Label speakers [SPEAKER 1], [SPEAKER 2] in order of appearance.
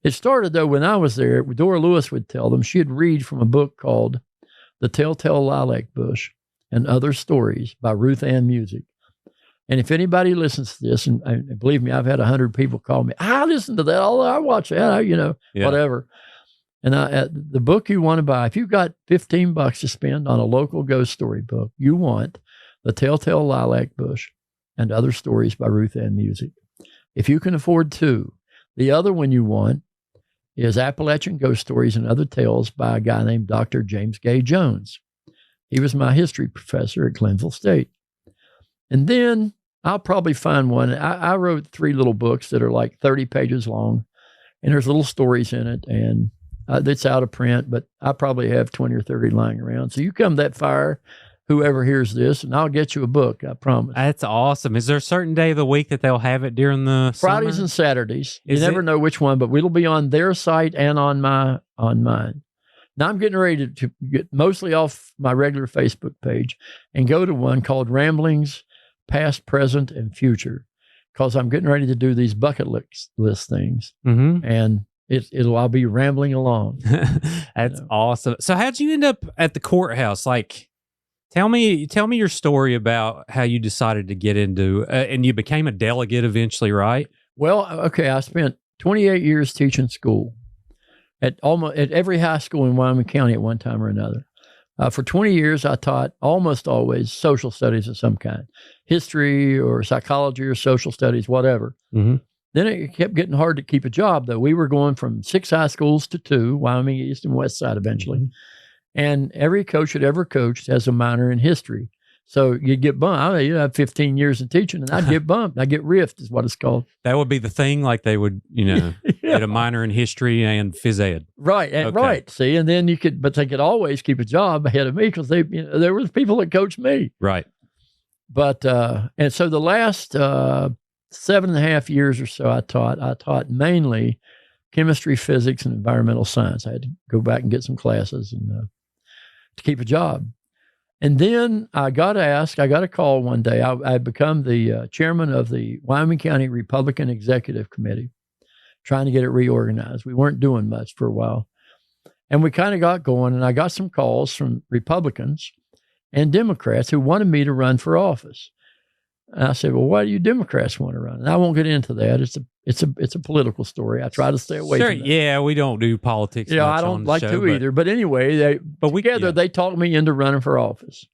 [SPEAKER 1] It started, though, when I was there. Dora Lewis would tell them she'd read from a book called The Telltale Lilac Bush and Other Stories by Ruth Ann Music. And if anybody listens to this, and believe me, I've had 100 people call me, I listen to that, I watch that, whatever. And the book you want to buy, if you've got $15 to spend on a local ghost story book, you want The Telltale Lilac Bush and Other Stories by Ruth Ann Music. If you can afford two, the other one you want is Appalachian Ghost Stories and Other Tales by a guy named Dr. James Gay Jones. He was my history professor at Glenville State. And then I'll probably find one. I wrote 3 little books that are like 30 pages long, and there's little stories in it, and it's out of print, but I probably have 20 or 30 lying around. So you come that far, whoever hears this, and I'll get you a book, I promise.
[SPEAKER 2] That's awesome. Is there a certain day of the week that they'll have it during the
[SPEAKER 1] Fridays
[SPEAKER 2] summer?
[SPEAKER 1] and Saturdays. You never know which one, but it'll be on their site and on mine. Now I'm getting ready to get mostly off my regular Facebook page and go to one called Ramblings, Past, Present, and Future, because I'm getting ready to do these bucket list things.
[SPEAKER 2] Mm-hmm.
[SPEAKER 1] And I'll be rambling along.
[SPEAKER 2] That's awesome. So how'd you end up at the courthouse? Like, tell me your story about how you decided to get into, and you became a delegate eventually, right?
[SPEAKER 1] Well, okay. I spent 28 years teaching school at every high school in Wyoming County at one time or another. For 20 years, I taught almost always social studies of some kind, history or psychology or social studies, whatever. Mm-hmm. Then it kept getting hard to keep a job, though. We were going from 6 high schools to 2, Wyoming East and West Side eventually. Mm-hmm. And every coach that ever coached has a minor in history. So you'd get bumped. You have 15 years of teaching, and I'd get bumped. I'd get riffed is what it's called.
[SPEAKER 2] That would be the thing, like they would, get a minor in history and phys ed.
[SPEAKER 1] Right, right. See, and then but they could always keep a job ahead of me because there were people that coached me.
[SPEAKER 2] Right.
[SPEAKER 1] But, and so the last 7.5 years or so I taught mainly chemistry, physics, and environmental science. I had to go back and get some classes and to keep a job. And then I got a call one day. I had become the chairman of the Wyoming County Republican Executive Committee, trying to get it reorganized. We weren't doing much for a while. And we kind of got going, and I got some calls from Republicans and Democrats who wanted me to run for office. And I said, well, why do you Democrats want to run? And I won't get into that. It's a political story. I try to stay away from that.
[SPEAKER 2] Yeah, we don't do politics.
[SPEAKER 1] Yeah, I don't like to either. But anyway, they talked me into running for office.